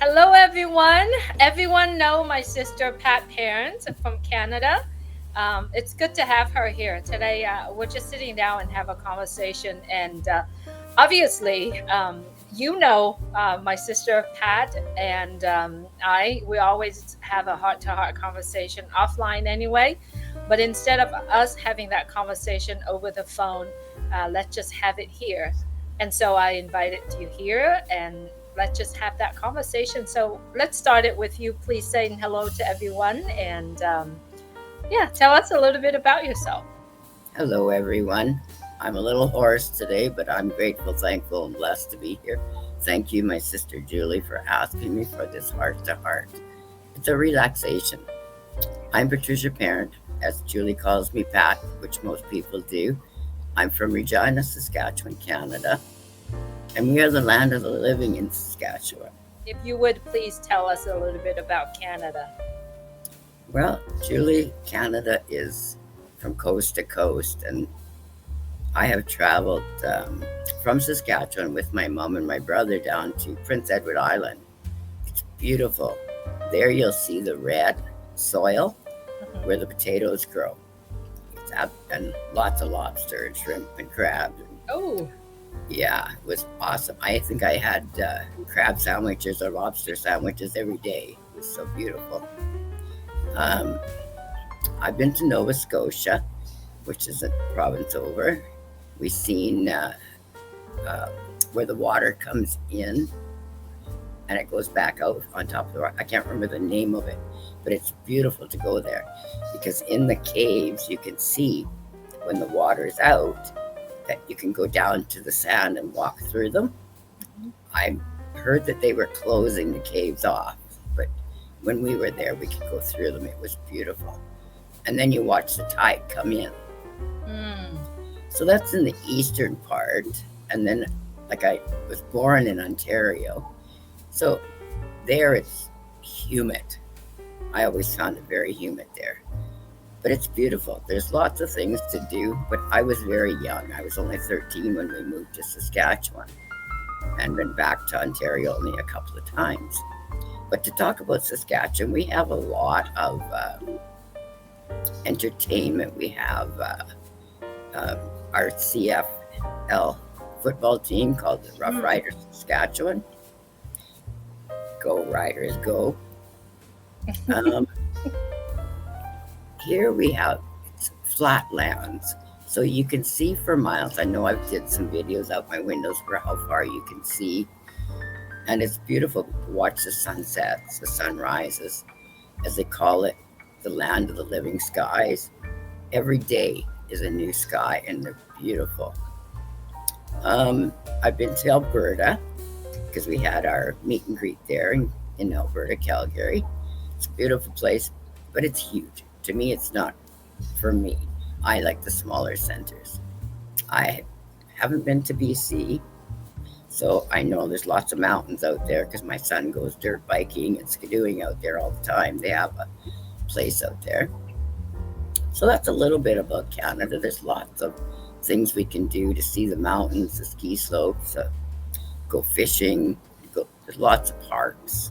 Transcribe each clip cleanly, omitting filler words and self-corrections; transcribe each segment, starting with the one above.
Hello, everyone. Everyone know my sister Pat Parent from Canada. It's good to have her here today. We're just sitting down and have a conversation, and obviously, my sister Pat and I. We always have a heart-to-heart conversation offline anyway, but instead of us having that conversation over the phone, let's just have it here. And so I invited you here and let's just have that conversation. So let's start it with you, please saying hello to everyone. And yeah, tell us a little bit about yourself. Hello, everyone. I'm a little hoarse today, but I'm grateful, thankful, and blessed to be here. Thank you, my sister Julie, for asking me for this heart to heart. It's a relaxation. I'm Patricia Parent, as Julie calls me Pat, which most people do. I'm from Regina, Saskatchewan, Canada, and we are the land of the living in Saskatchewan. If you would please tell us a little bit about Canada. Well, Julie, Canada is from coast to coast, and I have traveled from Saskatchewan with my mom and my brother down to Prince Edward Island. It's beautiful. There you'll see the red soil where the potatoes grow. And lots of lobster and shrimp and crab. Oh, Yeah, it was awesome. I think I had crab sandwiches or lobster sandwiches every day. It was so beautiful. Um, I've been to Nova Scotia, which is a province over. We've seen uh, where the water comes in and it goes back out on top of the rock. I can't remember the name of it, but it's beautiful to go there because in the caves you can see when the water is out that you can go down to the sand and walk through them. I heard that they were closing the caves off, but when we were there, we could go through them. It was beautiful. And then you watch the tide come in. mm, So that's in the eastern part. And then, like, I was born in Ontario. So there it's humid. I always found it very humid there. But it's beautiful. There's lots of things to do. But I was very young. I was only 13 when we moved to Saskatchewan and went back to Ontario only a couple of times. But to talk about Saskatchewan, we have a lot of entertainment. We have uh, our CFL football team called the Rough Riders Saskatchewan. Go Riders, go. Um, Here we have flatlands, so you can see for miles. I know I've did some videos out my windows for how far you can see, and it's beautiful to watch the sunsets, the sunrises, as they call it, the land of the living skies. Every day is a new sky, and they're beautiful. I've been to Alberta because we had our meet and greet there in Alberta, Calgary. It's a beautiful place, but it's huge. To me, it's not for me. I like the smaller centers. I haven't been to BC, so I know there's lots of mountains out there because my son goes dirt biking and skidooing out there all the time. They have a place out there. So that's a little bit about Canada. There's lots of things we can do to see the mountains, the ski slopes, go fishing. There's lots of parks,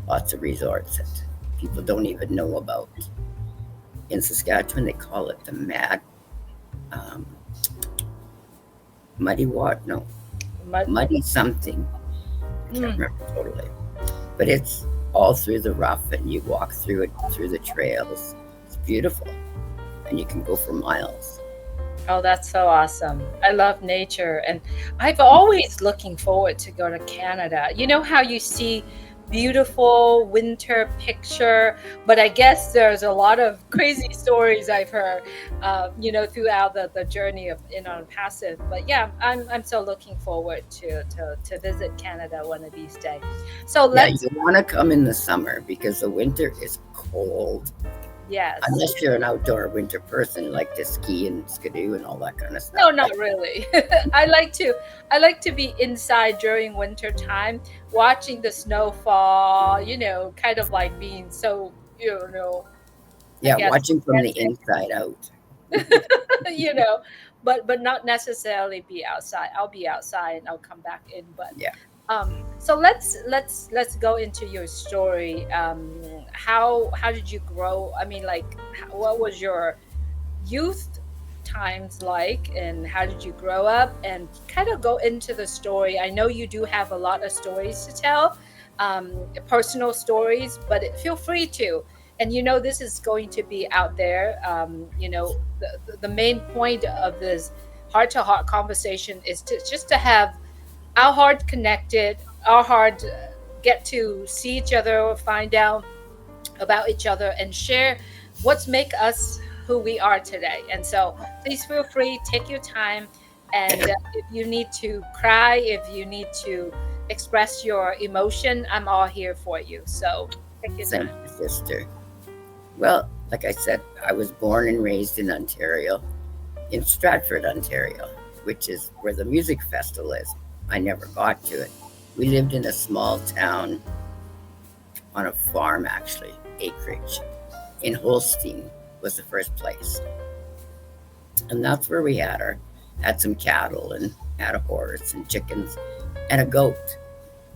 lots of resorts that people don't even know about. In Saskatchewan, they call it the um, muddy water. No, mud. muddy something. I can't remember totally. But it's all through the rough, and you walk through it through the trails. It's beautiful, and you can go for miles. Oh, that's so awesome. I love nature and I've always looking forward to go to Canada. You know how you see beautiful winter picture, but I guess there's a lot of crazy stories I've heard, throughout the journey of in on passive. But yeah, I'm so looking forward to visit Canada one of these days. So Yeah, let's you want to come in the summer because the winter is cold. yes. Unless you're an outdoor winter person, like to ski and skidoo and all that kind of No, stuff. not really. I like to be inside during winter time, watching the snow fall, kind of like being so, I Yeah, guess watching from the inside out. you know, but not necessarily be outside. I'll be outside and I'll come back in, but Yeah. So let's go into your story. How did you grow? I mean, like, what was your youth times like, and how did you grow up? And kind of go into the story. I know you do have a lot of stories to tell, personal stories, but feel free to. And this is going to be out there. The main point of this heart to heart conversation is to just to have our heart connected, our heart get to see each other, find out about each other, and share what's make us who we are today. And so please feel free, take your time. And if you need to cry, if you need to express your emotion, I'm all here for you. So take your Thank time. you, sister. Well, like I said, I was born and raised in Ontario, in Stratford, Ontario, which is where the music festival is. I never got to it. We lived in a small town on a farm, actually, acreage. In Holstein was the first place. And that's where we had some cattle and had a horse and chickens and a goat.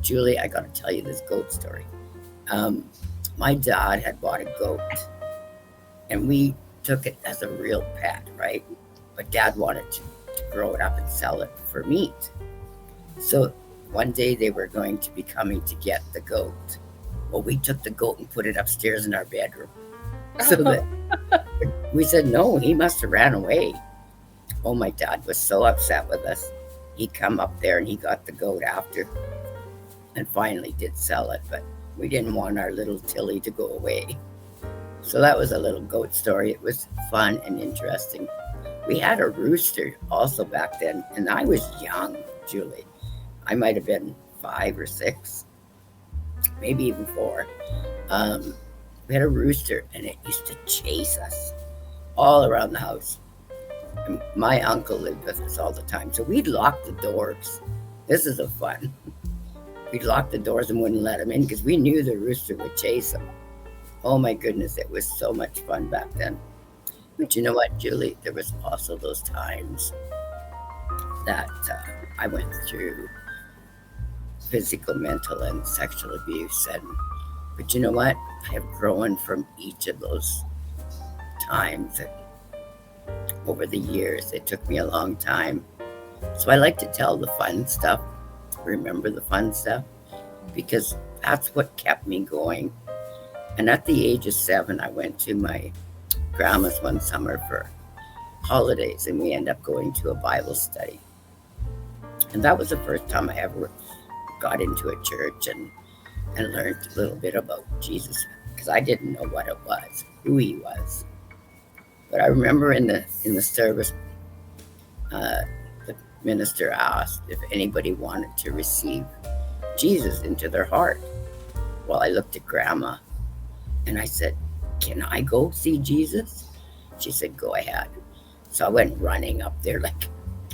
Julie, I got to tell you this goat story. Um, my dad had bought a goat and we took it as a real pet, right? But dad wanted to grow it up and sell it for meat. So one day they were going to be coming to get the goat. Well, we took the goat and put it upstairs in our bedroom. So that we said, no, he must have ran away. Oh, my dad was so upset with us. He come up there and he got the goat after and finally did sell it, but we didn't want our little Tilly to go away. So that was a little goat story. It was fun and interesting. We had a rooster also back then, and I was young, Julie. I might have been 5 or 6, maybe even 4. Um, we had a rooster, and it used to chase us all around the house. And my uncle lived with us all the time, so we'd lock the doors. This is a fun. We'd lock the doors and wouldn't let him in because we knew the rooster would chase him. Oh my goodness, it was so much fun back then. But you know what, Julie? There was also those times that I went through physical, mental, and sexual abuse. But you know what? I have grown from each of those times. And over the years, it took me a long time. So I like to tell the fun stuff, remember the fun stuff, because that's what kept me going. And at the age of 7, I went to my grandma's one summer for holidays, and we ended up going to a Bible study. And that was the first time I ever got into a church and learned a little bit about Jesus because I didn't know what it was, who he was. But I remember in the service, uh, the minister asked if anybody wanted to receive Jesus into their heart. Well, I looked at Grandma and I said, "Can I go see Jesus?" She said, "Go ahead." So I went running up there like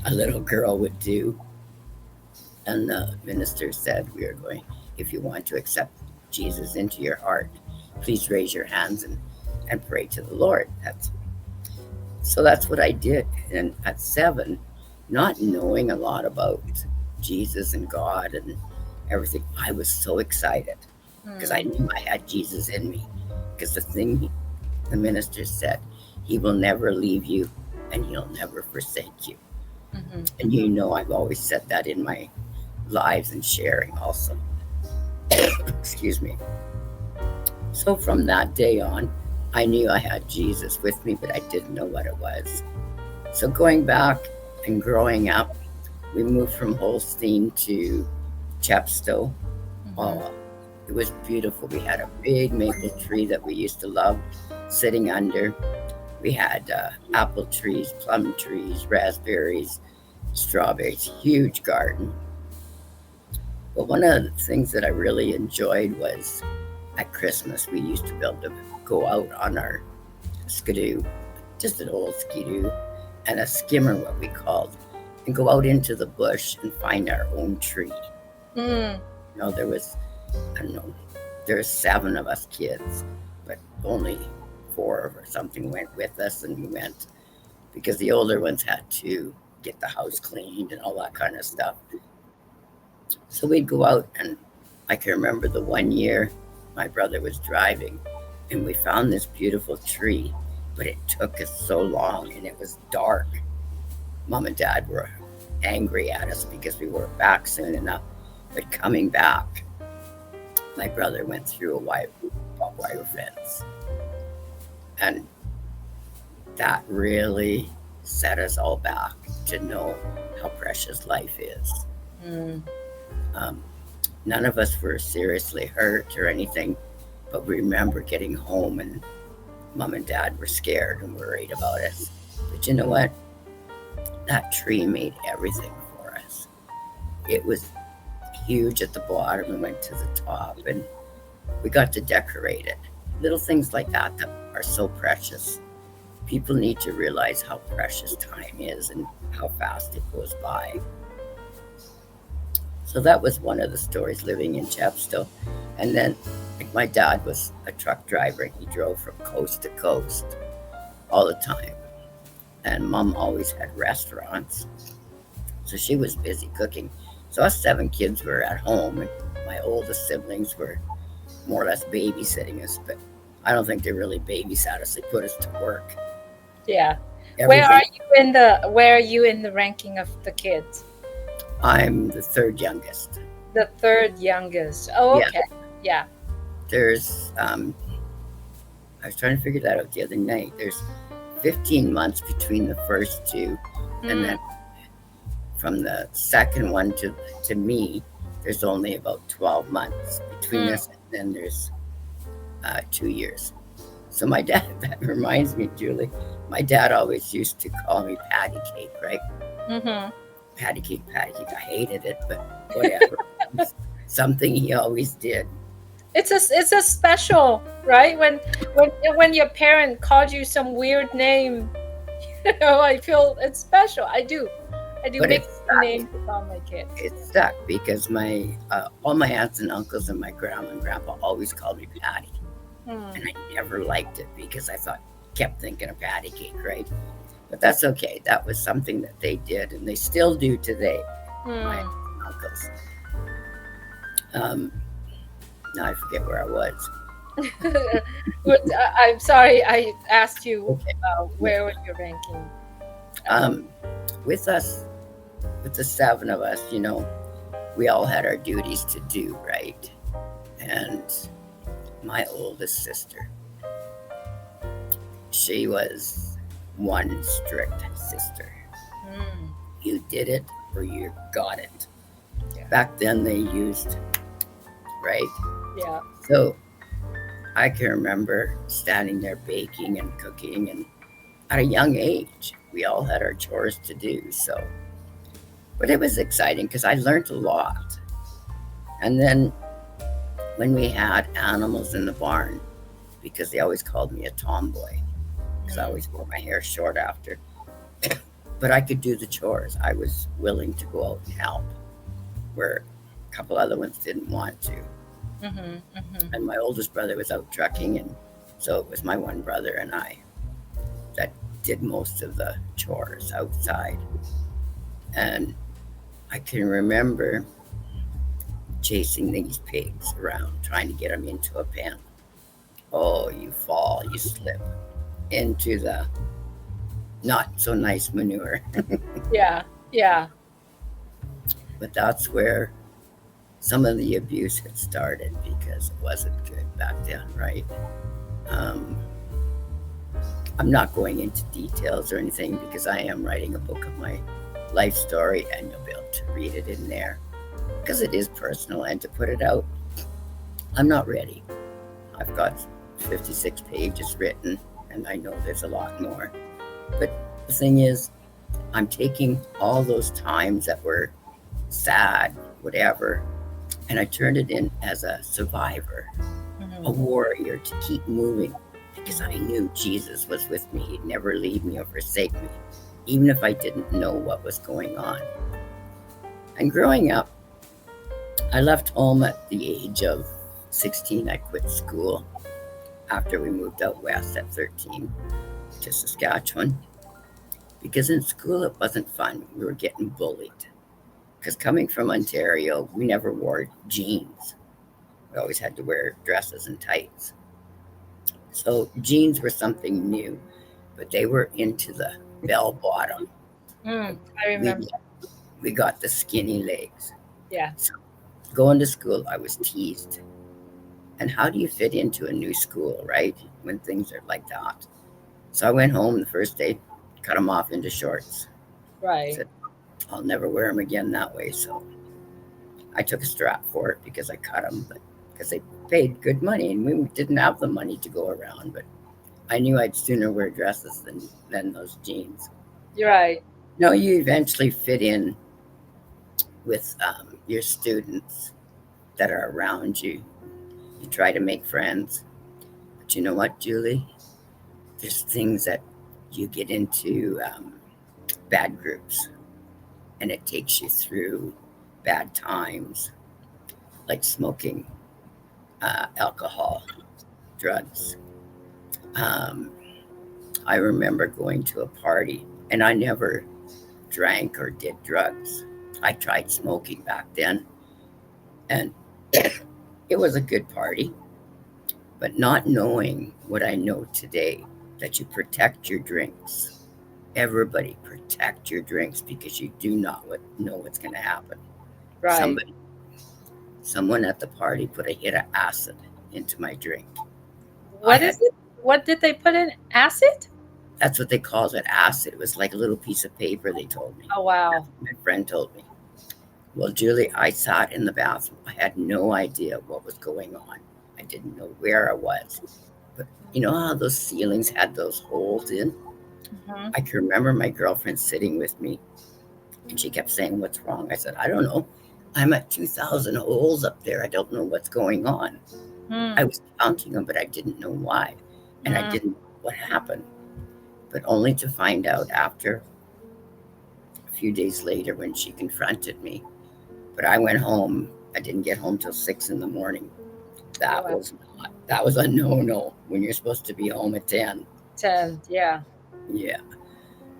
a little girl would do. And the minister said, "We are going, if you want to accept Jesus into your heart, please raise your hands and pray to the Lord." That's what I did. And at 7, not knowing a lot about Jesus and God and everything, I was so excited because I Hmm. knew I had Jesus in me. Because the minister said, "He will never leave you and he'll never forsake you." Hmm. And I've always said that in my lives and sharing also. Excuse me. So from that day on, I knew I had Jesus with me, but I didn't know what it was. So going back and growing up, we moved from Holstein to Chepstow. Hmm. Oh, it was beautiful. We had a big maple tree that we used to love sitting under. We had apple trees, plum trees, raspberries, strawberries, huge garden. But one of the things that I really enjoyed was at Christmas, we used to be able to go out on our skidoo, just an old skidoo, and a skimmer, what we called, and go out into the bush and find our own tree. Mm. There was, I don't know, there were 7 of us kids, but only 4 or something went with us, and we went because the older ones had to get the house cleaned and all that kind of stuff. So we'd go out, and I can remember the one year my brother was driving, and we found this beautiful tree, but it took us so long, and it was dark. Mom and Dad were angry at us because we weren't back soon enough. But coming back, my brother went through a barbed wire fence, and that really set us all back to know how precious life is. Mm. Um, None of us were seriously hurt or anything, but we remember getting home and Mom and Dad were scared and worried about us. But you know what? That tree made everything for us. It was huge at the bottom and went to the top, and we got to decorate it. Little things like that are so precious. People need to realize how precious time is and how fast it goes by. So that was one of the stories living in Chepstow. And then, like, my dad was a truck driver, and he drove from coast to coast all the time. And Mom always had restaurants, so she was busy cooking. So us 7 kids were at home, and my oldest siblings were more or less babysitting us, but I don't think they really babysat us. They put us to work. Yeah. Everything. Where are you in the ranking of the kids? I'm the third youngest. The third youngest. Oh, Yeah. okay. Yeah. There's I was trying to figure that out the other night. There's 15 months between the first two, and then from the second one to me, there's only about 12 months between us, and then there's 2 years. So my dad, that reminds me, Julie, my dad always used to call me patty cake, right? Mm-hmm. Patty cake, patty cake. I hated it, but whatever. It's something he always did. It's a special, right? When your parent called you some weird name, I feel it's special. I do But make it's a name to call my kids. it stuck because my all my aunts and uncles and my grandma and grandpa always called me Patty, and I never liked it because I kept thinking of patty cake, right? But that's okay. That was something that they did, and they still do today. My aunts and uncles. Um, Now I forget where I was. I'm sorry, I asked you Okay. where was your ranking. Um, with us, with the 7 of us, we all had our duties to do, right? And my oldest sister, she was one strict sister. You did it or you got it. Yeah. Back then they used, right? Yeah. So I can remember standing there baking and cooking, and at a young age, we all had our chores to do. So, but it was exciting because I learned a lot. And then when we had animals in the barn, because they always called me a tomboy, because I always wore my hair short after. But I could do the chores. I was willing to go out and help, where a couple other ones didn't want to. And my oldest brother was out trucking, and so it was my one brother and I that did most of the chores outside. And I can remember chasing these pigs around, trying to get them into a pen. Oh, you fall, you slip into the not so nice manure. Yeah. Yeah. But that's where some of the abuse had started because it wasn't good back then, right? Um, I'm not going into details or anything because I am writing a book of my life story, and you'll be able to read it in there because it is personal, and to put it out, I'm not ready. I've got 56 pages written, and I know there's a lot more. But the thing is, I'm taking all those times that were sad, whatever, and I turned it in as a survivor, a warrior to keep moving, because I knew Jesus was with me. He'd never leave me or forsake me, even if I didn't know what was going on. And growing up, I left home at the age of 16. I quit school after we moved out west at 13 to Saskatchewan, because in school it wasn't fun. We were getting bullied Because coming from Ontario, we never wore jeans. We always had to wear dresses and tights. So jeans were something new, but they were into the bell bottom. Mm, I We remember. we got the skinny legs. Yeah. So going to school, I was teased. And how do you fit into a new school, right? When things are like that. So I went home the first day, cut them off into shorts. Right. Said, I'll never wear them again that way. So I took a strap for it because I cut them, but because they paid good money and we didn't have the money to go around. But I knew I'd sooner wear dresses than those jeans. You're right. No, you eventually fit in with your students that are around you. You try to make friends. But you know what, Julie? There's things that you get into bad groups and it takes you through bad times like smoking, alcohol, drugs. Um, I remember going to a party and I never drank or did drugs. I tried smoking back then and it was a good party, but not knowing what I know today, that you protect your drinks. Everybody protect your drinks because you do not know what's going to happen. Right. Somebody, someone at the party put a hit of acid into my drink. I What had is it? What did they put in? Acid? That's what they called it, acid. It was like a little piece of paper. They told me. Oh, That's wow. what my friend told me. Well, Julie, I sat in the bathroom. I had no idea what was going on. I didn't know where I was. But you know how those ceilings had those holes in? Hmm. I can remember my girlfriend sitting with me and she kept saying, "What's wrong?" I said, "I don't know. I'm at 2,000 holes up there. I don't know what's going on." I Mm, was counting them, but I didn't know why. And I mm, didn't know what happened. But only to find out after a few days later when she confronted me. But I went home. I didn't get home till 6 in the morning. oh, That wow. was not, that was a no when you're supposed to be home at 10. 10. Yeah. Yeah.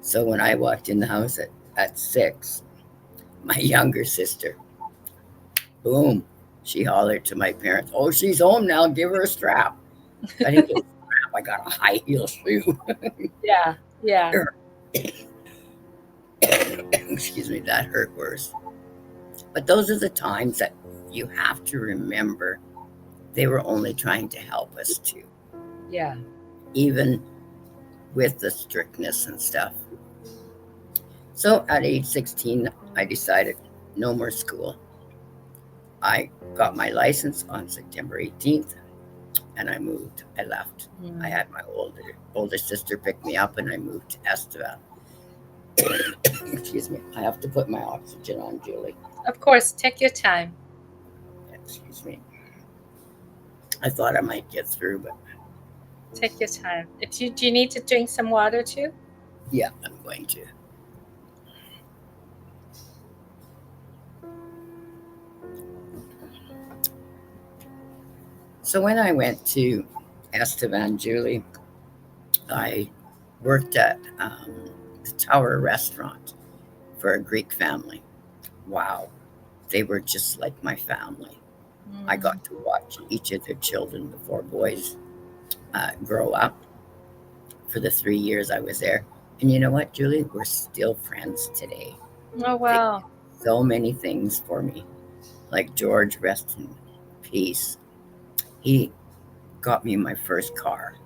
So when I walked in the house at 6, my younger sister, boom, she hollered to my parents, "Oh, she's home now. Give her a strap." I didn't get a strap. I got a high heel shoe. Yeah. Yeah. Excuse me, that hurt worse. But those are the times that you have to remember they were only trying to help us too. Yeah. Even with the strictness and stuff. So at age 16, I decided no more school. I got my license on September 18th and I moved. I left. I Mm. had my older sister pick me up and I moved to Estevan. Excuse me. I have to put my oxygen on, Julie. Of course, take your time. Excuse me. I thought I might get through, but Take your time. If you do you need to drink some water too? yeah, I'm going to. So when I went to Estevan, Julie, I worked at the Tower Restaurant for a Greek family. Wow, they were just like my family. I Mm. got to watch each of their children, the four boys, grow up for the 3 years I was there. And you know what, Julie? We're still friends today. Oh, They did wow. so many things for me. Like George, rest in peace. He got me my first car,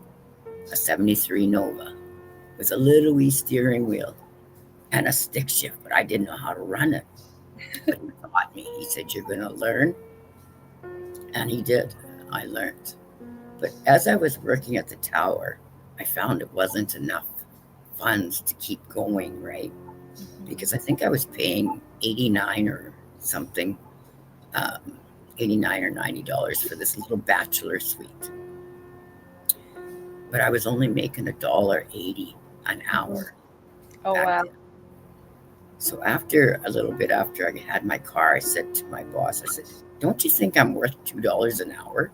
a 73 Nova, with a little wee steering wheel and a stick shift, but I didn't know how to run it. But he taught me. He said, "You're going to learn." And he did. I learned. But as I was working at the tower, I found it wasn't enough funds to keep going, right? Mhm. Because I think I was paying 89 or something, um, 89 or $90 for this little bachelor suite. But I was only making $1.80 an Mhm. hour Oh, back wow. then. So after a little bit after I had my car, I said to my boss, I said, "Don't you think I'm worth $2 an hour?"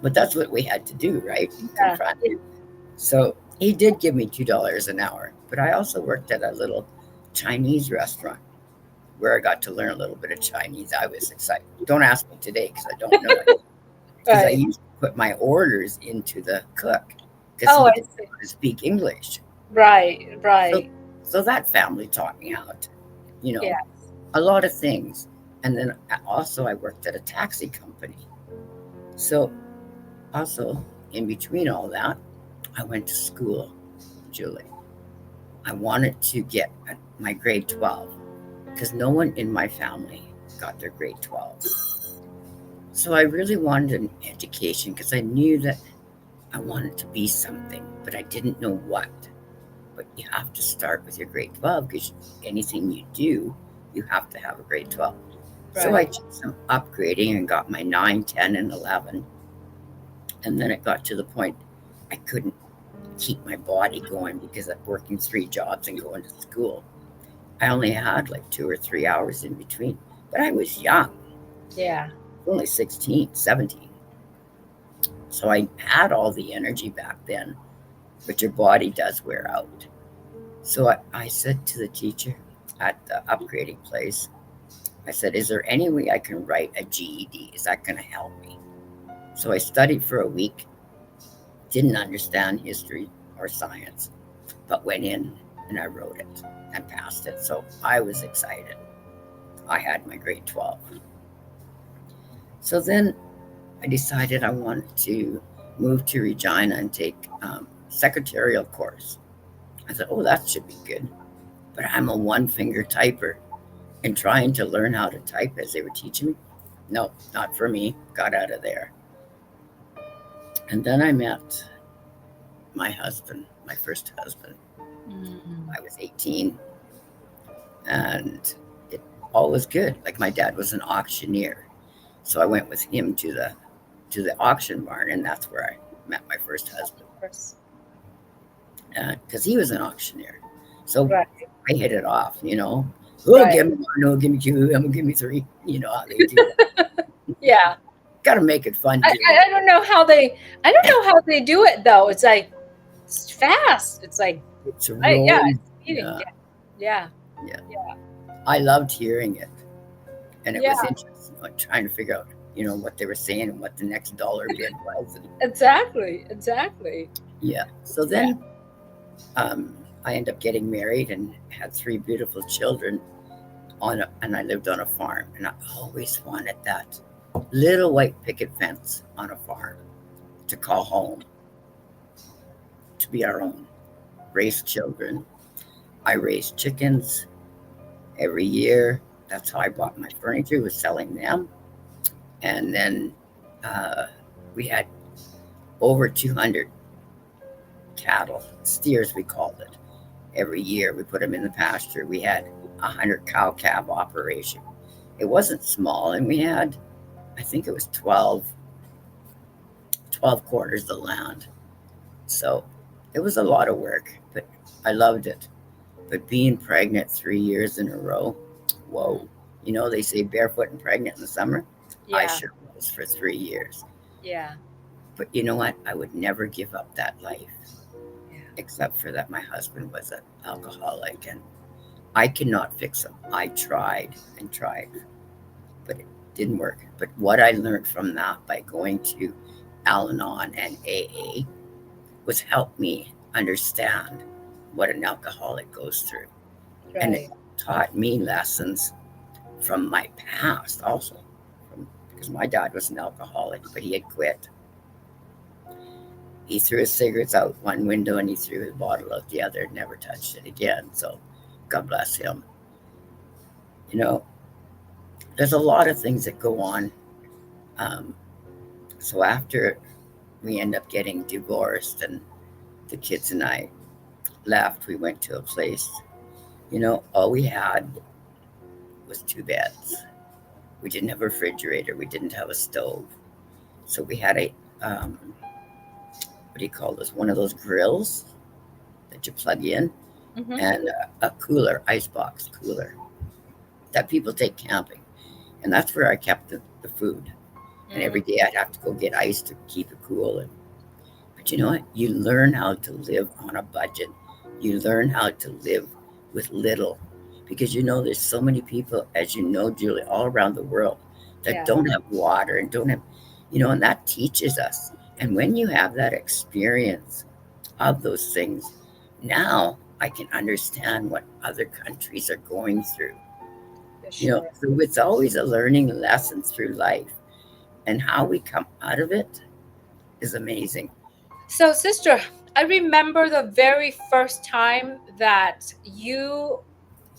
But that's what we had to do, right? Yeah. Confront. Yeah. So he did give me $2 an hour, but I also worked at a little Chinese restaurant where I got to learn a little bit of Chinese. I was excited. Don't ask me today because I don't know it. Because I Right. used to put my orders into the cook because Oh, he I didn't know see. how to speak English. Right, So, right. so that family taught me how to, you know, Yeah. a lot of things. And then also I worked at a taxi company. So also in between all that, I went to school, Julie. I wanted to get my grade 12 because no one in my family got their grade 12. So I really wanted an education because I knew that I wanted to be something, but I didn't know what. But you have to start with your grade 12 because anything you do, you have to have a grade 12. So I Right. did some upgrading and got my 9, 10, and 11. And then it got to the point I couldn't keep my body going because I'm working 3 jobs and going to school. I only had like 2 or 3 hours in between, but I was young, Yeah. only 16, 17. So I had all the energy back then, but your body does wear out. So I said to the teacher at the upgrading place, I said, is there any way I can write a GED? Is that going to help me? So I studied for a week, didn't understand history or science, but went in and I wrote it and passed it. So I was excited. I had my grade 12. So then I decided I wanted to move to Regina and take secretarial course. I thought, oh, that should be good. But I'm a one finger typer and trying to learn how to type as they were teaching me. No, not for me. Got out of there. And then I met my husband, my first husband. Mm. I was 18 and it all was good. Like my dad was an auctioneer. So I went with him to the auction barn and that's where I met my first husband. Of course. Because he was an auctioneer. So Right, I hit it off, you know. Oh, right. give me one, no, give me two, I'm gonna give me three. You know how they do that. Yeah. Gotta make it fun, I, Julie. I don't know how they do it though. It's like it's fast. It's like It's yeah, rolling. it's speeding. Yeah, Yeah. yeah. Yeah. I loved hearing it, and it Yeah. was interesting, like trying to figure out, what they were saying and what the next dollar bid was. And Exactly. Exactly. yeah, so Yeah. then um, I ended up getting married and had 3 beautiful children and I lived on a farm, and I always wanted that little white picket fence on a farm to call home, to be our own, raise children. I raised chickens every year. That's how I bought my furniture, was selling them. And then uh, we had over 200 cattle, steers we called it. Every year we put them in the pasture. We had 100 cow calf operation. It wasn't small, and we had, I think it was 12 quarters of land. So it was a lot of work, but I loved it. But being pregnant 3 years in a row, whoa. Mm. They say barefoot and pregnant in the summer. I Yeah. sure was for 3 years. Yeah. But you know what? I would never give up that life, Yeah. except for that my husband was an alcoholic and I cannot fix him. I tried and tried, but it didn't work. But what I learned from that by going to Al Anon and AA was help me understand what an alcoholic goes through. And it Right. taught me lessons from my past also. Because my dad was an alcoholic, but he had quit. He threw his cigarettes out one window and he threw his bottle out the other and never touched it again. So God bless him. You know, there's a lot of things that go on. Um, so after we end up getting divorced and the kids and I left, we went to a place. All we had was 2 beds. We didn't have a refrigerator. We didn't have a stove. So we had what do you call this? One of those grills that you plug in, Mm-hmm. and a cooler, icebox cooler that people take camping. And that's where I kept the food. And Mm. every day I'd have to go get ice to keep it cool. But you know what? You learn how to live on a budget. You learn how to live with little. because there's so many people, as you know, Julie, all around the world that Yeah, don't have water and don't have, and that teaches us. And when you have that experience of those things, now I can understand what other countries are going through. for sure. So it's always a learning lesson through life, and how we come out of it is amazing. So, sister, I remember the very first time that you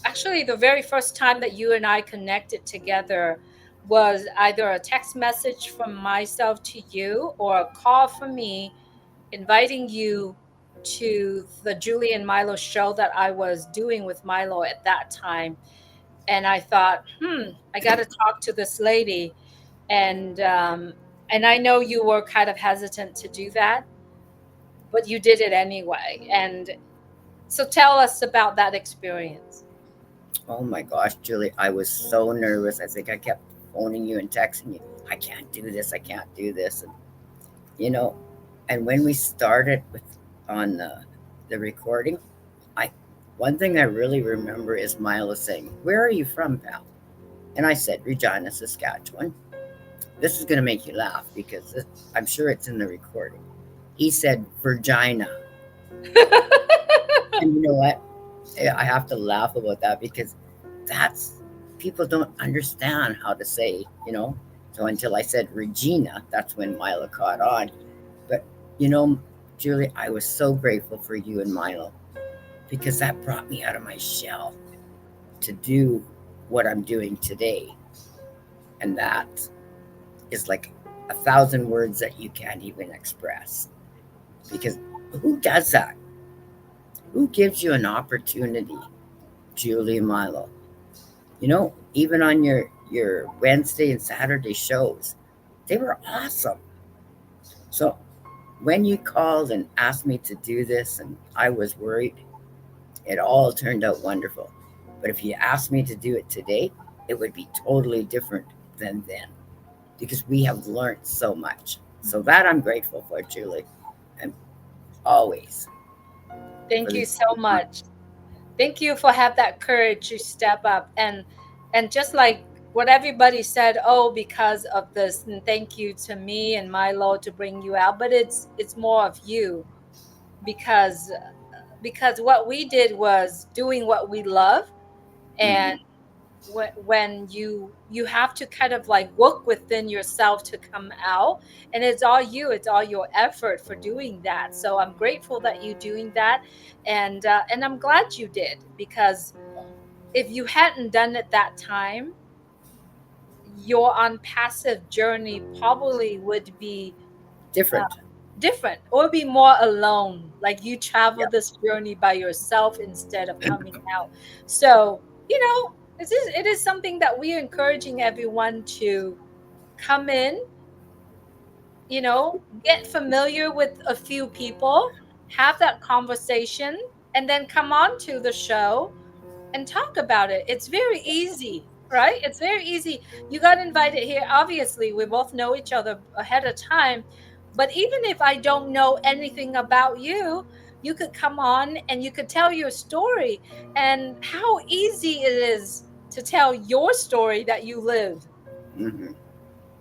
actually, the very first time that you and I connected together was either a text message from myself to you or a call from me inviting you to the Julie and Milo show that I was doing with Milo at that time. And I thought, I got to talk to this lady. And, um, and I know you were kind of hesitant to do that, but you did it anyway. And so tell us about that experience. Oh my gosh, Julie, I was so nervous. I think I kept phoning you and texting you. I can't do this. I can't do this. And you know, and when we started with on the recording, I one thing I really remember is Milo saying, "Where are you from, pal?" And I said, "Regina, Saskatchewan." This is going to make you laugh because I'm sure it's in the recording. He said, "Virginia," and you know what? I have to laugh about that because that's people don't understand how to say, So until I said Regina, that's when Milo caught on. But you know, Julie, I was so grateful for you and Milo because that brought me out of my shell to do what I'm doing today. And that is like 1,000 words that you can't even express. Because who does that? Who gives you an opportunity, Julie and Milo? Even on your Wednesday and Saturday shows, they were awesome. So when you called and asked me to do this, and I was worried, it all turned out wonderful. But if you asked me to do it today, it would be totally different than then because we have learned so much. So that I'm grateful for, Julie, and always for Thank you this so much. Thank you for have that courage to step up and just like what everybody said, oh, because of this, and thank you to me and Milo to bring you out, but it's more of you because what we did was doing what we love. And Mhm. when you have to kind of like work within yourself to come out, and it's all you, it's all your effort for doing that. So I'm grateful that you doing that, and I'm glad you did, because if you hadn't done it that time, your unpassive journey probably would be uh, Different. different, or be more alone, like you travel Yep. this journey by yourself instead of coming out. So it is something that we're encouraging everyone to come in, get familiar with a few people, have that conversation, and then come on to the show and talk about it. It's very easy, right? It's very easy. You got invited here. Obviously, we both know each other ahead of time. But even if I don't know anything about you, you could come on and you could tell your story, and how easy it is to tell your story that you lived. Hmm.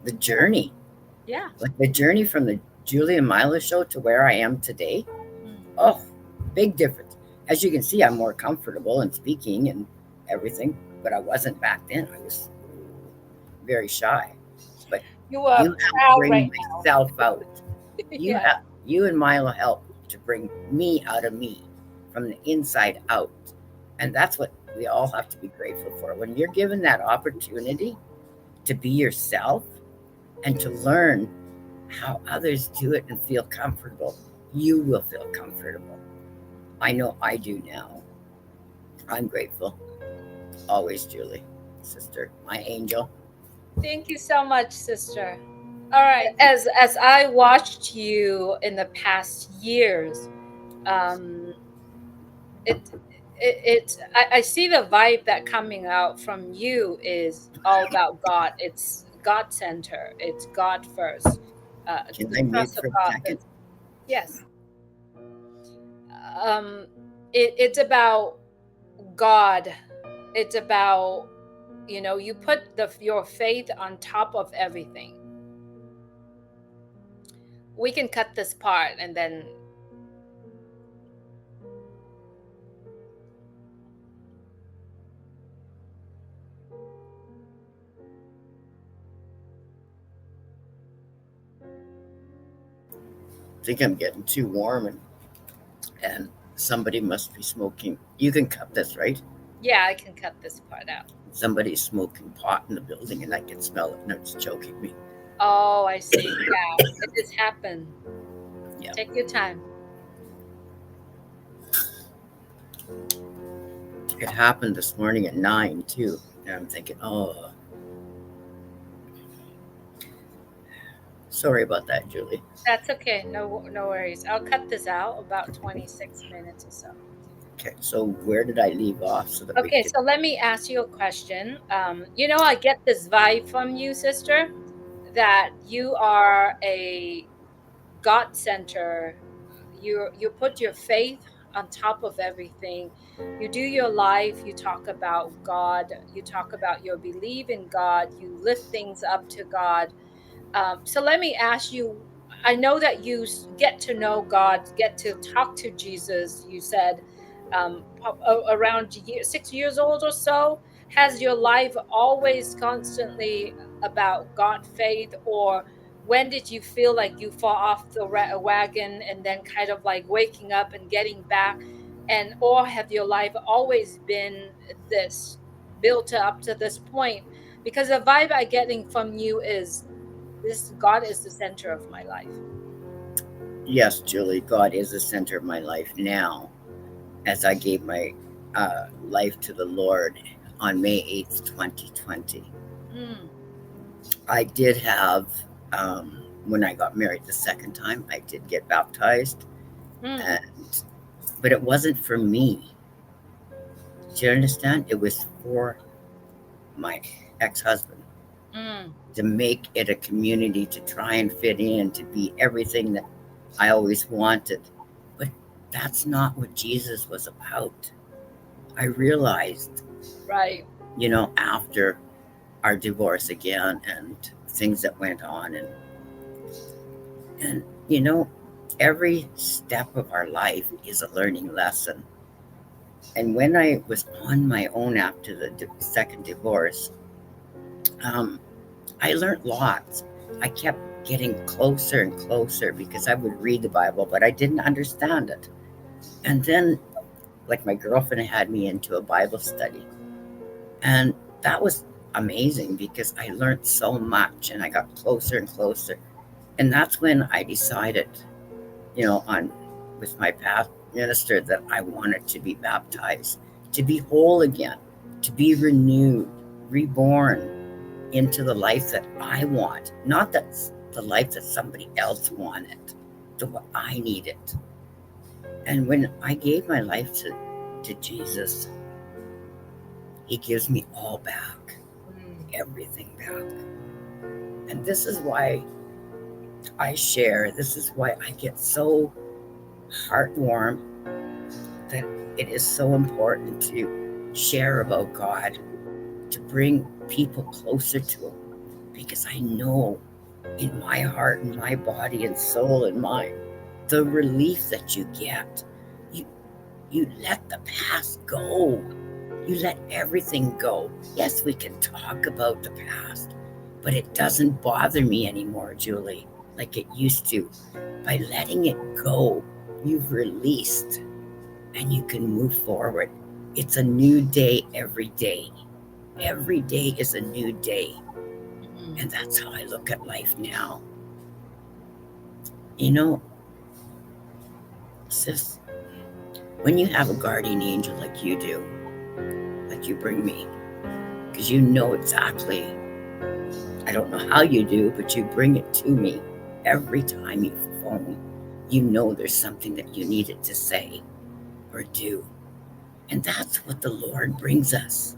The journey, Yeah. like the journey from the Julie and Milo show to where I am today. Mm. Oh, big difference. As you can see, I'm more comfortable in speaking and everything, but I wasn't back then. I was very shy. But You are you helped proud bring right myself out. now. Yeah. You and Milo helped to bring me out of me from the inside out. And that's what we all have to be grateful for. When you're given that opportunity to be yourself and to learn how others do it and feel comfortable, you will feel comfortable. I know I do now. I'm grateful. Always, Julie, sister, my angel. Thank you so much, sister. All right. As I watched you in the past years, um, it I see the vibe that coming out from you is all about God. It's God center. It's God first. Can The I mute trust of for a God second? first. Yes. Um, it's about God. It's about, you put your faith on top of everything. We can cut this part and then. I think I'm getting too warm, and somebody must be smoking. You can cut this, right? Yeah, I can cut this part out. Somebody's smoking pot in the building, and I can smell it. No, it's choking me. Oh, I see. Yeah, it just happened. Yeah, Take your time. it happened this morning at 9 too, and I'm thinking, oh, sorry about that, Julie. That's okay. No worries. I'll cut this out about 26 minutes or so. Okay, so where did I leave off so that we Okay, could? so let me ask you a question. I get this vibe from you, sister, that you are a God center. You put your faith on top of everything. You do your life, you talk about God, you talk about your belief in God, you lift things up to God. So let me ask you, I know that you get to know God, get to talk to Jesus, you said, around 6 years old or so. Has your life always constantly about God faith, or when did you feel like you fall off the wagon and then kind of like waking up and getting back? And or have your life always been this, built up to this point? Because the vibe I getting from you is this: God is the center of my life. Yes, Julie, God is the center of my life now. As I gave my life to the Lord on May 8th, 2020, Mm, I did have. When I got married the second time, I did get baptized, mm, and but it wasn't for me. Do you understand? It was for my ex-husband, mm, to make it a community, to try and fit in, to be everything that I always wanted. But that's not what Jesus was about. I realized, right. after our divorce again and things that went on, and every step of our life is a learning lesson. And when I was on my own after the second divorce, um, I learned lots. I kept getting closer and closer because I would read the Bible, but I didn't understand it. And then, like, my girlfriend had me into a Bible study, and that was amazing because I learned so much and I got closer and closer. And that's when I decided, on with my past minister, that I wanted to be baptized, to be whole again, to be renewed, reborn into the life that I want, not that the life that somebody else wanted, to what I needed. And when I gave my life to Jesus, He gives me all back, Mm, everything back. And this is why I share, this is why I get so heartwarmed that it is so important to share about God, to bring people closer to Him, because I know in my heart and my body and soul and mind the relief that you get. You you let the past go. You let everything go. Yes, we can talk about the past, but it doesn't bother me anymore, Julie, like it used to. By letting it go, you've released and you can move forward. It's a new day every day. Every day is a new day. mm, And that's how I look at life now. You know, sis, when you have a guardian angel like you do, like you bring me, because you know exactly, I don't know how you do, but you bring it to me every time you phone. You know there's something that you needed to say or do. And that's what the Lord brings us.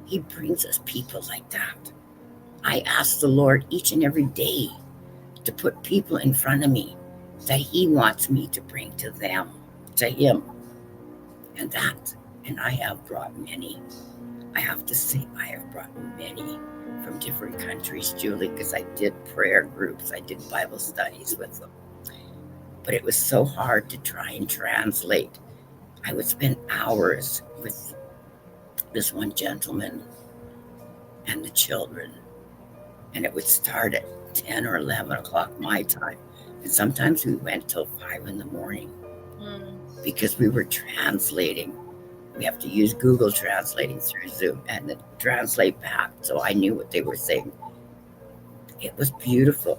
He brings us people like that. I ask the Lord each and every day to put people in front of me that He wants me to bring to them, to Him. And I have brought many. I have to say, I have brought many from different countries, Julie, because I did prayer groups, I did Bible studies with them. But it was so hard to try and translate. I would spend hours with this one gentleman and the children, and it would start at 10 or 11 o'clock my time. And sometimes we went till 5 in the morning Mm, because we were translating. We have to use Google translating through Zoom and then translate back. So I knew what they were saying. It was beautiful,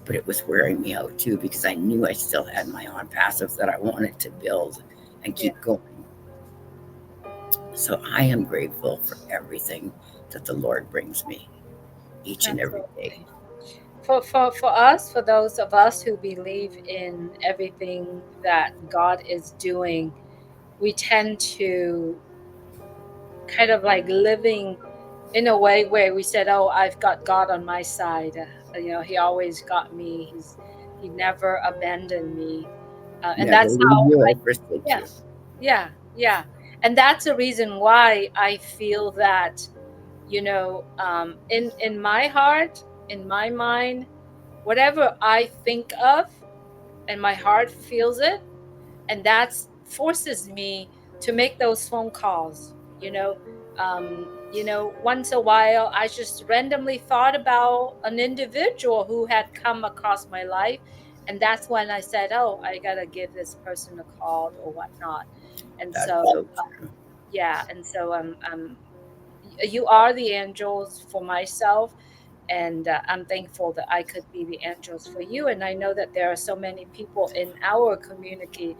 but it was wearing me out too because I knew I still had my on passives that I wanted to build and yeah, keep going. So I am grateful for everything that the Lord brings me each and every day. absolutely. For us, for those of us who believe in everything that God is doing, we tend to kind of like living in a way where we said, "Oh, I've got God on my side. He always got me. He never abandoned me." And Never that's leave how you I, or forsake yeah, you. yeah, yeah. And that's the reason why I feel that, in my heart, in my mind, whatever I think of and my heart feels it, and that's forces me to make those phone calls. Once a while I just randomly thought about an individual who had come across my life, and that's when I said, "Oh, I gotta give this person a call or whatnot." And That's so, so true. yeah, and so you are the angels for myself, and I'm thankful that I could be the angels for you. And I know that there are so many people in our community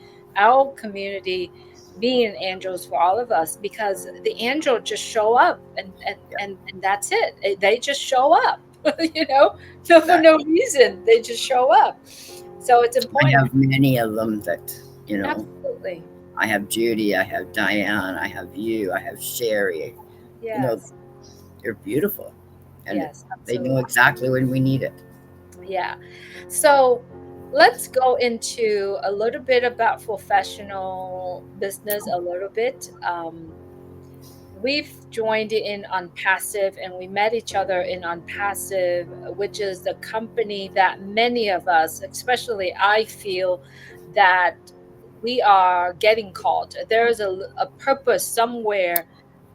being angels for all of us, because the angel just show up, and and Yeah, and, and that's it. They just show up, you know, no, for no exactly. reason. They just show up. So it's I important. have many of them that, you know, Absolutely. I have Judy, I have Diane, I have you, I have Sherry. You know, Yes. they're beautiful and Yes, they know absolutely. exactly when we need it. Yeah. So let's go into a little bit about professional business a little bit. We've joined in on Passive, and we met each other in on Passive, which is the company that many of us, especially I feel, that we are getting called. There is a purpose somewhere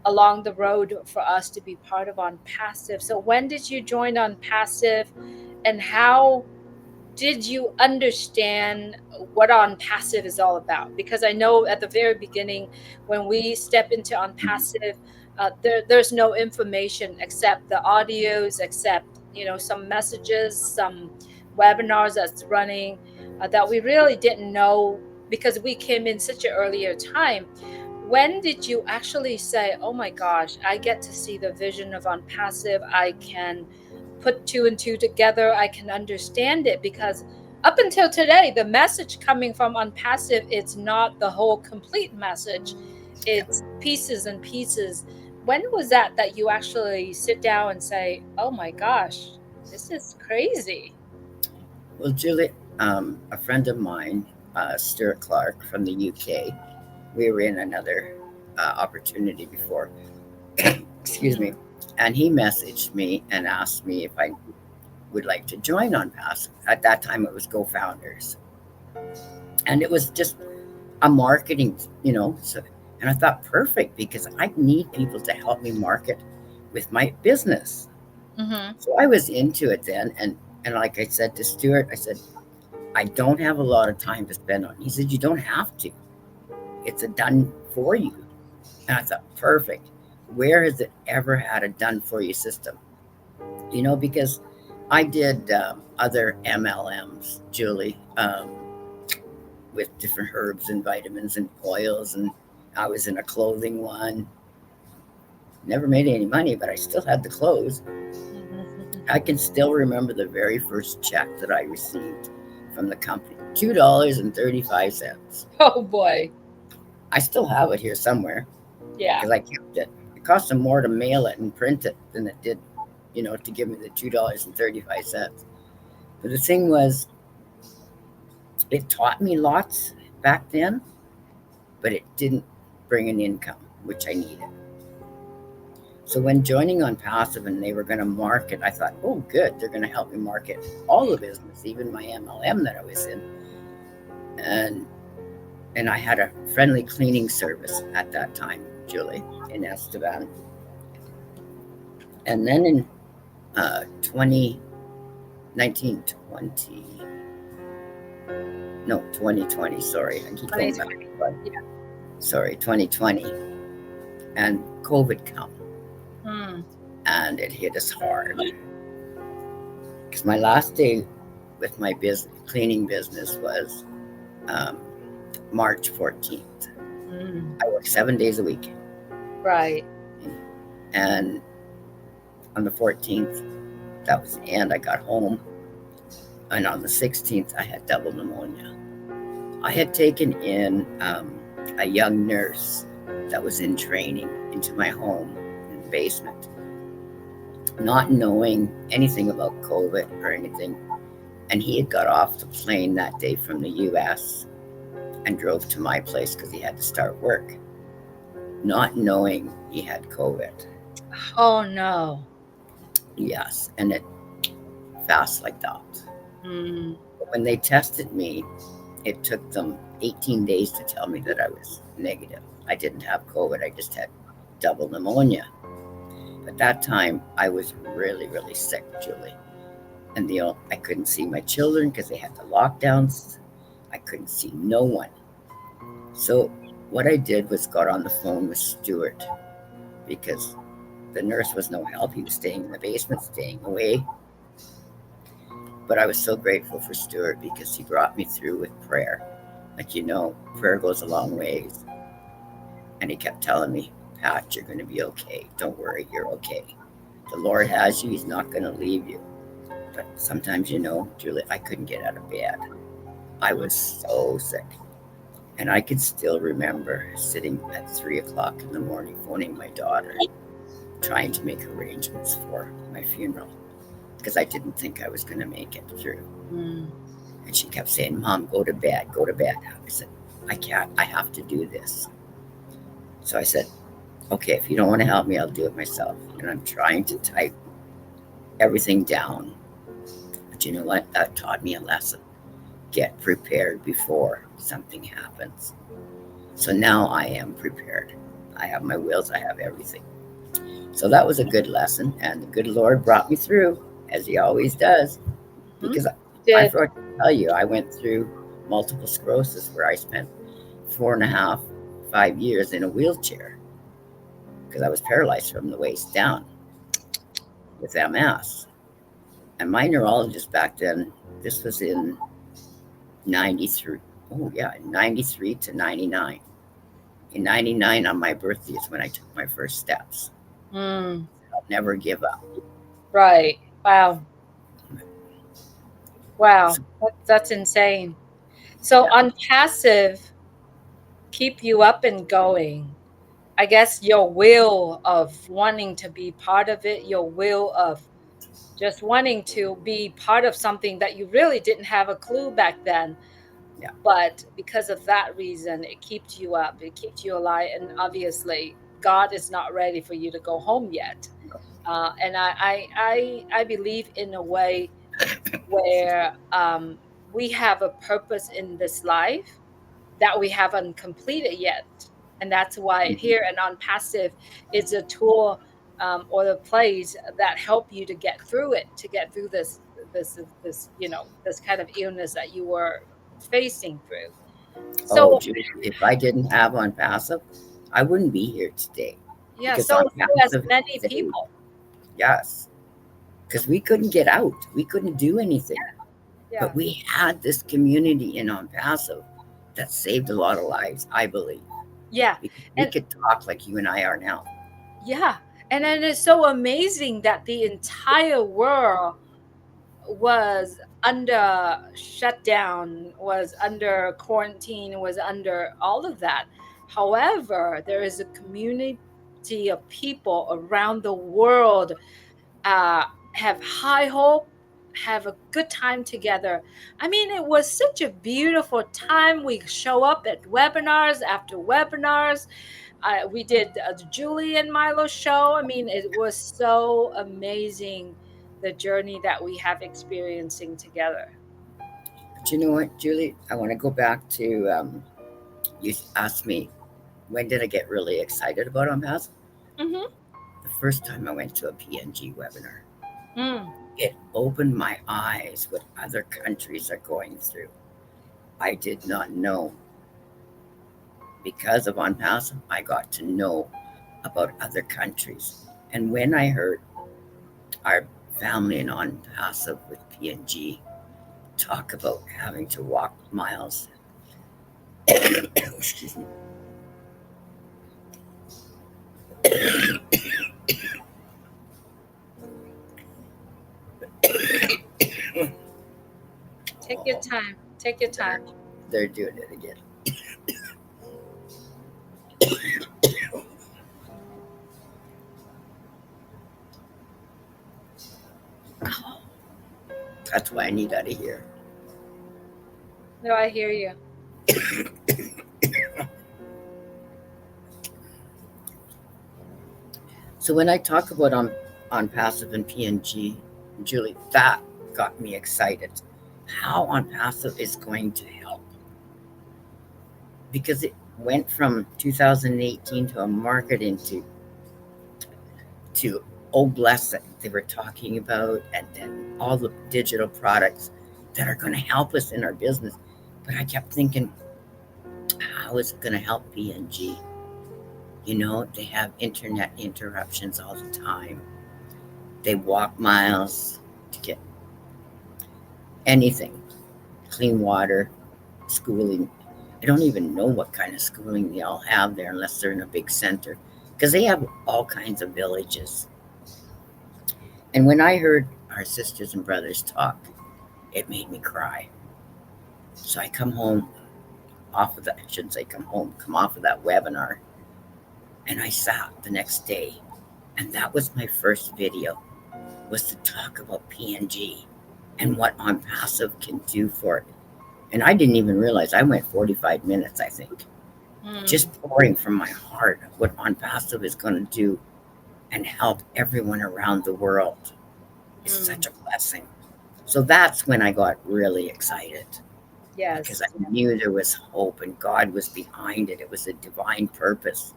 along the road for us to be part of on Passive. So when did you join on Passive, and how did you understand what on passive is all about? Because I know at the very beginning, when we step into on Mhm. passive, there's no information except the audios, except some messages, some webinars that's running, that we really didn't know, because we came in such an earlier time. When did you actually say, "Oh my gosh, I get to see the vision of on passive. I can put two and two together. I can understand it"? Because up until today, the message coming from Unpassive, it's not the whole complete message. Yeah. It's pieces and pieces. When was that you actually sit down and say, "Oh my gosh, this is crazy"? Well, Julie, a friend of mine, Stuart Clark from the UK, we were in another opportunity before. Excuse me. Mm, And he messaged me and asked me if I would like to join on Passive. At that time, it was Go Founders. And it was just a marketing, So, and I thought, perfect, because I need people to help me market with my business. mm-hmm. So I was into it then. And like I said to Stuart, I said, I don't have a lot of time to spend on it. He said, you don't have to. It's a done for you. And I thought, perfect. Where has it ever had a done for you system? Because I did other MLMs, Julie, with different herbs and vitamins and oils. And I was in a clothing one. Never made any money, but I still had the clothes. I can still remember the very first check that I received from the company, $2.35. Oh boy. I still have it here somewhere Yeah. because I kept it. It cost them more to mail it and print it than it did, to give me the $2.35. But the thing was, it taught me lots back then, but it didn't bring an income, which I needed. So when joining on Passive and they were going to market, I thought, oh, good, they're going to help me market all the business, even my MLM that I was in. And and I had a friendly cleaning service at that time, Julie, in Estevan. And then in 20, 1920, no, 2020, sorry, I keep going back. 2020. But Yeah. sorry, 2020, and COVID come, Mm. and it hit us hard. Because my last day with my business, cleaning business was um, March 14th. Mm. I worked 7 days a week. Right. And on the 14th, that was the end. I got home. And on the 16th, I had double pneumonia. I had taken in a young nurse that was in training into my home in the basement, not knowing anything about COVID or anything. And he had got off the plane that day from the US and drove to my place because he had to start work, not knowing he had COVID. Oh no. Yes, and it fast like that. Mm. But when they tested me, it took them 18 days to tell me that I was negative. I didn't have COVID, I just had double pneumonia. But that time, I was really, really sick, Julie. And I couldn't see my children because they had the lockdowns. I couldn't see no one. So what I did was got on the phone with Stuart because the nurse was no help. He was staying in the basement, staying away. But I was so grateful for Stuart because he brought me through with prayer. Like, prayer goes a long ways. And he kept telling me, Pat, you're going to be okay. Don't worry, you're okay. The Lord has you. He's not going to leave you. But sometimes, Julie, I couldn't get out of bed. I was so sick. And I could still remember sitting at 3 o'clock in the morning, phoning my daughter, trying to make arrangements for my funeral because I didn't think I was going to make it through. Mm. And she kept saying, Mom, go to bed, go to bed. I said, I can't, I have to do this. So I said, okay, if you don't want to help me, I'll do it myself. And I'm trying to type everything down. But you know what? That taught me a lesson. Get prepared before something happens. So now I am prepared. I have my wills, I have everything. So that was a good lesson. And the good Lord brought me through, as He always does. Hmm. Because I Did. forgot to tell you, I went through multiple sclerosis where I spent 4.5, 5 years in a wheelchair because I was paralyzed from the waist down with MS. And my neurologist back then, this was in 93. Oh, yeah, 93 to 99. In 99, on my birthday, is when I took my first steps. Mm. I'll never give up. Right. Wow. Wow. So, That's insane. So yeah. on passive, keep you up and going. I guess your will of wanting to be part of it, your will of just wanting to be part of something that you really didn't have a clue back then. Yeah. But because of that reason, it keeps you up, it keeps you alive. And obviously, God is not ready for you to go home yet. And I believe in a way where we have a purpose in this life that we haven't completed yet. And that's why Mhm. here and on passive is a tool or the plays that help you to get through it, to get through this this kind of illness that you were facing through. Oh, So Judy, if I didn't have on passive, I wouldn't be here today yeah, because so on as passive, many saved. people. Yes, because we couldn't get out, we couldn't do anything. Yeah, But we had this community in on passive that saved a lot of lives, I believe, yeah, because we and could talk like you and I are now. yeah, and then it's so amazing that the entire world was under shutdown, was under quarantine, was under all of that. However, there is a community of people around the world uh, have high hope, have a good time together. I mean, it was such a beautiful time. We show up at webinars after webinars. We did the Julie and Milo show. I mean, it was so amazing, the journey that we have experiencing together. But you know what, Julie? I want to go back to you asked me when did I get really excited about OnPassive? Mm-hmm. The first time I went to a PNG webinar. Mm. It opened my eyes what other countries are going through. I did not know. Because of OnPassive, I got to know about other countries. And when I heard our family in OnPassive with PNG talk about having to walk miles, excuse me, Take your oh, time. Take your they're, time. they're doing it again. That's why I need out of here. No, I hear you. So when I talk about on passive and PNG, Julie, that got me excited. How on passive is going to help because it went from 2018 to a market into to oh bless it they were talking about and then all the digital products that are going to help us in our business. But I kept thinking, how is it going to help PNG? You know, they have internet interruptions all the time. They walk miles to get anything, clean water, schooling. I don't even know what kind of schooling they all have there unless they're in a big center because they have all kinds of villages. And when I heard our sisters and brothers talk, it made me cry. So I come home off of that, I shouldn't say come home, come off of that webinar, and I sat the next day, and that was my first video, was to talk about PNG and what On Passive can do for it. And I didn't even realize I went 45 minutes, I think, Mm. just pouring from my heart what On Passive is going to do and help everyone around the world. It's Mm. such a blessing. So that's when I got really excited because Yes. I knew there was hope and God was behind it. It was a divine purpose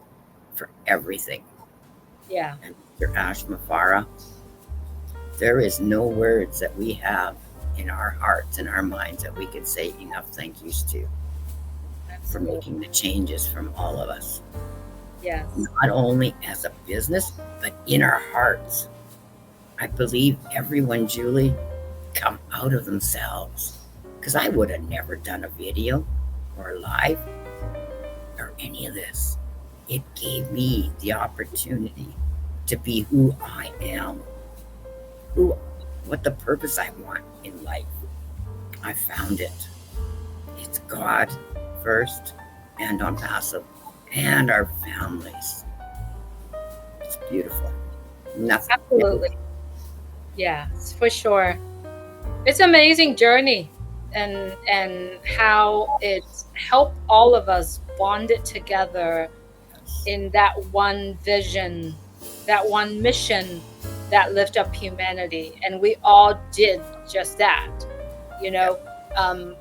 for everything. Yeah. And Mr. Ash Mufareh, there is no words that we have in our hearts and our minds that we can say enough thank yous to for Absolutely. making the changes from all of us, Yes. not only as a business, but in our hearts. I believe everyone, Julie, come out of themselves because I would have never done a video or a live or any of this. It gave me the opportunity to be who I am, who, what the purpose I want in life. I found it. It's God first and on passive and our families. It's beautiful. Nothing. Absolutely. Yes, for sure. It's an amazing journey, and how it's helped all of us bond it together in that one vision, that one mission, that lift up humanity, and we all did just that, you Yep. know. um,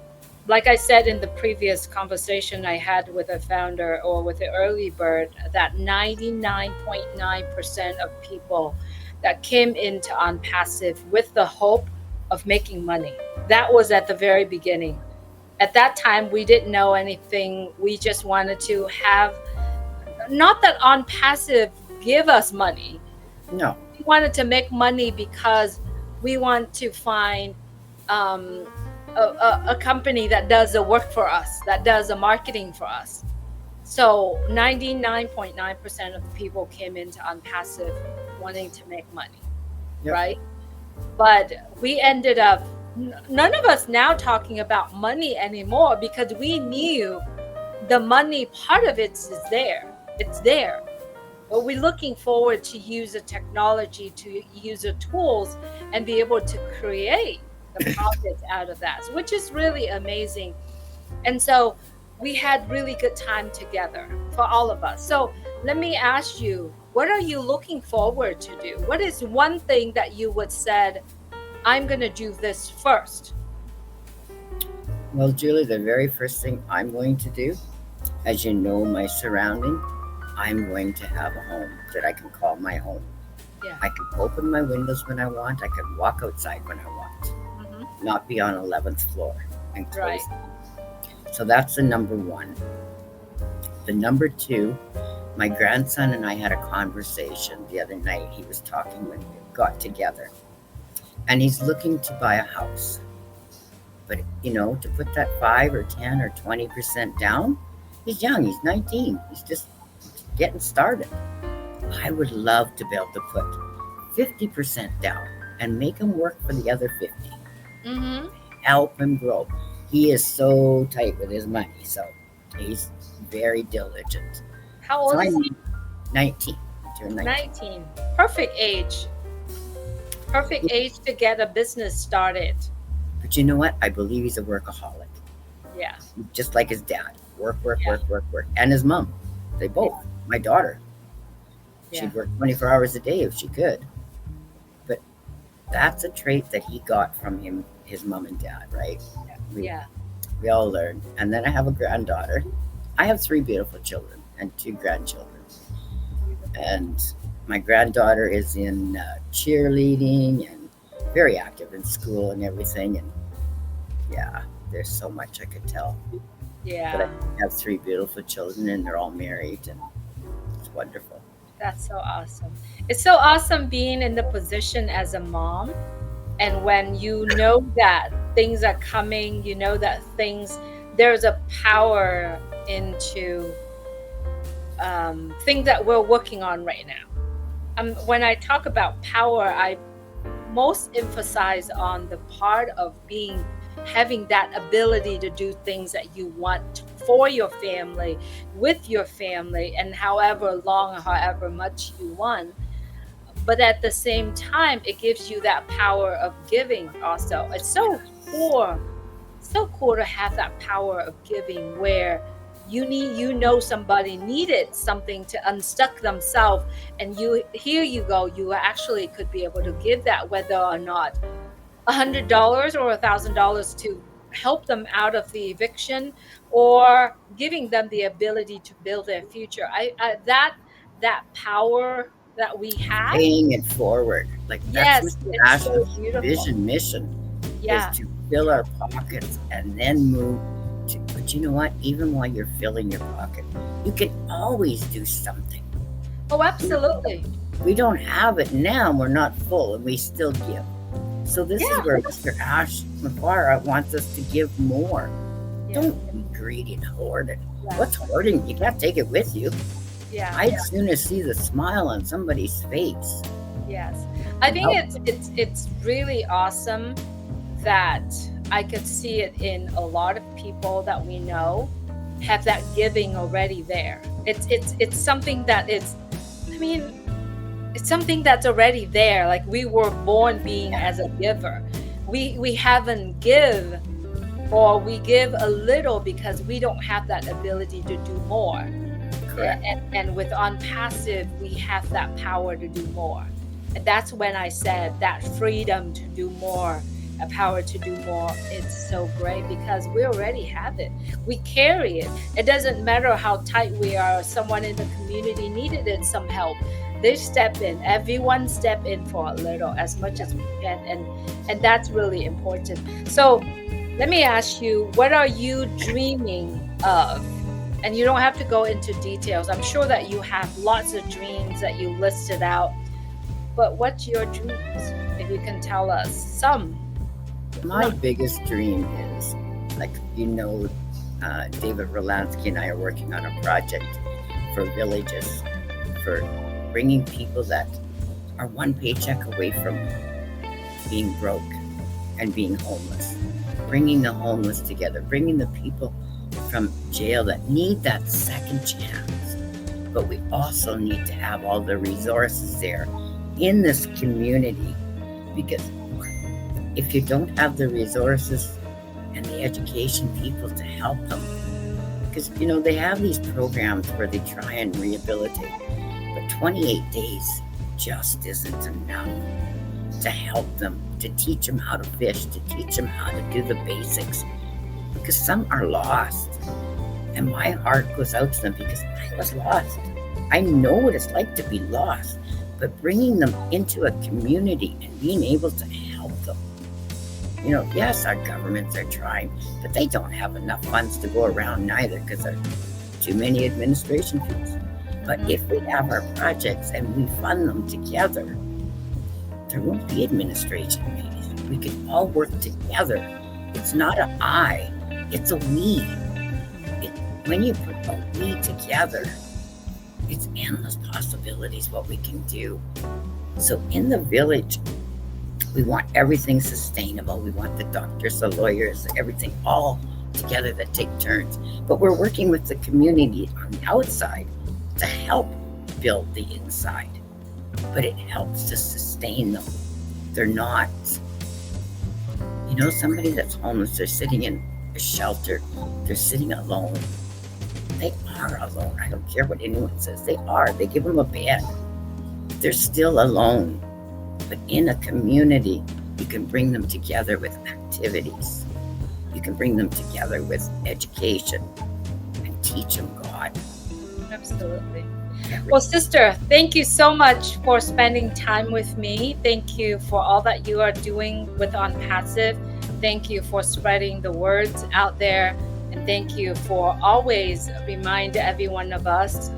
like I said in the previous conversation I had with a founder or with the early bird, that 99.9% of people that came into On Passive with the hope of making money, that was at the very beginning. At that time we didn't know anything, we just wanted to have, not that On Passive give us money, No. we wanted to make money because we want to find um, a company that does the work for us, that does the marketing for us. So 99.9% of the people came into Unpassive wanting to make money, Yep. right? But we ended up, none of us now talking about money anymore because we knew the money part of it is there. It's there. But we're looking forward to use the technology, to use the tools, and be able to create the profits out of that, which is really amazing. And so we had really good time together for all of us. So let me ask you, what are you looking forward to do? What is one thing that you would said, I'm going to do this first? Well, Julie, the very first thing I'm going to do, as you know, my surrounding, I'm going to have a home that I can call my home. Yeah. I can open my windows when I want. I can walk outside when I want, Hmm. not be on 11th floor and Right. close. So that's the number one. The number two, my grandson and I had a conversation the other night. He was talking when we got together, and he's looking to buy a house. But, to put that 5 or 10 or 20% down, he's young, he's 19, he's just getting started. I would love to be able to put 50% down and make him work for the other 50. Hmm. Help him grow. He is so tight with his money, so he's very diligent. How So old is I'm he? 19, turned 19. 19. Perfect age. Perfect age to get a business started. But you know what? I believe he's a workaholic, Yeah. just like his dad. Work, work, Yeah. work, work, work. And his mom. They both. My daughter, Yeah. she'd work 24 hours a day if she could. But that's a trait that he got from his mom and dad, right? We, Yeah. we all learn. And then I have a granddaughter. I have 3 beautiful children and 2 grandchildren. And my granddaughter is in cheerleading and very active in school and everything. And yeah, there's so much I could tell. But Yeah. I have 3 beautiful children and they're all married and it's wonderful. That's so awesome. It's so awesome being in the position as a mom. And when you know that things are coming, you know that there's a power into things that we're working on right now. When I talk about power, I most emphasize on the part of having that ability to do things that you want for your family, with your family, and however long, however much you want. But at the same time, it gives you that power of giving also. It's so cool to have that power of giving where somebody needed something to unstuck themselves, and here you go, you actually could be able to give that, whether or not $100 or $1,000, to help them out of the eviction, or giving them the ability to build their future. That power that we have. Paying it forward. Like that's Yes, Mr. it's so Ash's beautiful. vision mission is Yeah. to fill our pockets and then move to, but you know what? Even while you're filling your pocket, you can always do something. Oh, absolutely. We don't have it now, we're not full and we still give. So this is Yeah. where Mr. Ash Mufareh wants us to give more. Yeah. Don't be greedy and hoard it. Yeah. What's hoarding? You can't take it with you. Yeah. I'd sooner see the smile on somebody's face. Yes. I think it's really awesome that I could see it in a lot of people that we know have that giving already there. It's something that it's something that's already there. Like, we were born being as a giver. We haven't give, or we give a little because we don't have that ability to do more. Correct. And with ONPASSIVE, we have that power to do more. And that's when I said that freedom to do more, a power to do more. It's so great because we already have it. We carry it. It doesn't matter how tight we are. Someone in the community needed some help. They step in. Everyone step in for a little, as much as we can. And that's really important. So let me ask you, what are you dreaming of? And you don't have to go into details. I'm sure that you have lots of dreams that you listed out. But what's your dreams? If you can tell us some. My biggest dream is, David Rolansky and I are working on a project for villages, for bringing people that are one paycheck away from being broke and being homeless, bringing the homeless together, bringing the people from jail that need that second chance. But we also need to have all the resources there in this community, because if you don't have the resources and the education people to help them, Because, they have these programs where they try and rehabilitate, but 28 days just isn't enough to help them, to teach them how to fish, to teach them how to do the basics. Because some are lost. And my heart goes out to them because I was lost. I know what it's like to be lost, but bringing them into a community and being able to help them. Yes, our governments are trying, but they don't have enough funds to go around neither because there are too many administration fees. But if we have our projects and we fund them together, there won't be administration fees. We can all work together. It's not an I, it's a we. When you put a we together, it's endless possibilities what we can do. So in the village, we want everything sustainable. We want the doctors, the lawyers, everything all together that take turns. But we're working with the community on the outside to help build the inside. But it helps to sustain them. They're not, somebody that's homeless, they're sitting in a shelter, they're sitting alone. They are alone. I don't care what anyone says. They are. They give them a bed. They're still alone. But in a community, you can bring them together with activities. You can bring them together with education and teach them God. Absolutely. Well, sister, thank you so much for spending time with me. Thank you for all that you are doing with ONPASSIVE. Thank you for spreading the words out there. And thank you for always remind every one of us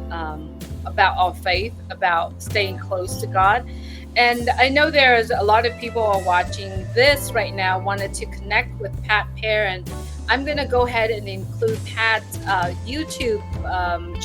about our faith, about staying close to God. And I know there's a lot of people are watching this right now, wanted to connect with Pat Perrin. I'm going to go ahead and include Pat's YouTube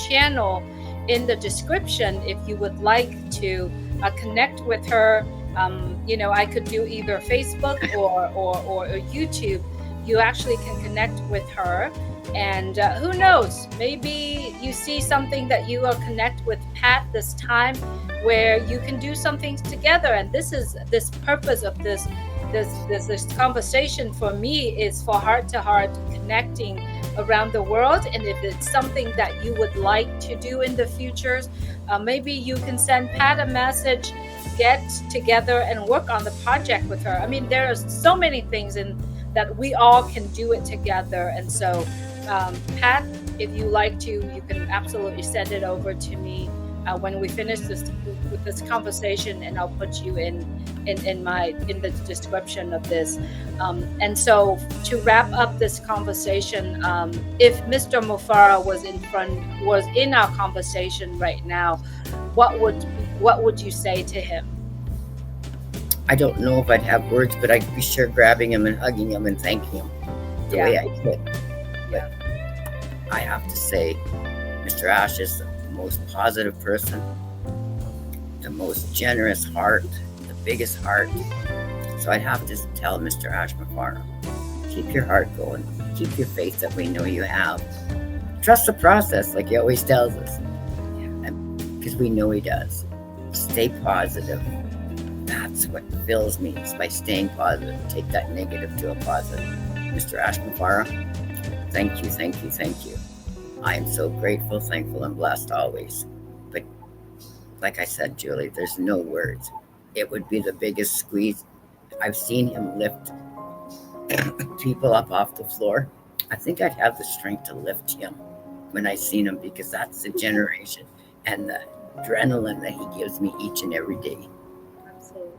channel in the description if you would like to connect with her. I could do either Facebook or YouTube. You actually can connect with her, and who knows, maybe you see something that you will connect with Pat this time where you can do something together. And this purpose of this conversation for me is for heart to heart connecting around the world. And if it's something that you would like to do in the future, maybe you can send Pat a message, get together and work on the project with her. I mean, there are so many things that we all can do it together. And so Pat, if you like to, you can absolutely send it over to me when we finish this conversation, and I'll put you in the description of this. And so to wrap up this conversation, if Mr. Mufareh was in our conversation right now, what would you say to him? I don't know if I'd have words, but I'd be sure grabbing him and hugging him and thanking him the way I could. But I have to say, Mr. Ash is the most positive person, the most generous heart, the biggest heart. So I'd have to tell Mr. Ash Mufareh, keep your heart going, keep your faith that we know you have. Trust the process, like he always tells us, because we know he does. Stay positive. That's what fills me, is by staying positive. Take that negative to a positive. Mr. Ash Mufareh, thank you, thank you, thank you. I am so grateful, thankful, and blessed always. But like I said, Julie, there's no words. It would be the biggest squeeze. I've seen him lift people up off the floor. I think I'd have the strength to lift him when I seen him, because that's the generation and the adrenaline that he gives me each and every day. Absolutely.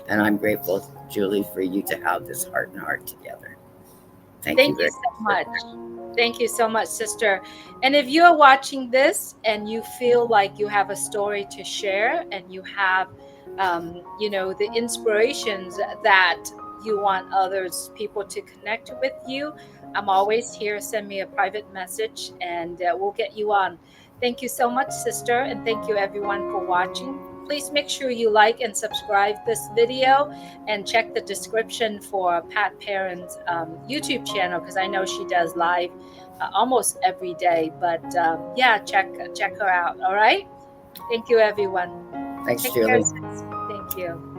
And I'm grateful, Julie, for you to have this heart and heart together. Thank you so much. Thank you so much, sister. And if you are watching this and you feel like you have a story to share, and you have, the inspirations that you want people to connect with you, I'm always here. Send me a private message and we'll get you on. Thank you so much, sister. And thank you everyone for watching. Please make sure you like and subscribe this video, and check the description for Pat Perrin's YouTube channel, because I know she does live almost every day. But check her out. All right. Thank you, everyone. Thanks, Take Julie. care, sis. Thank you.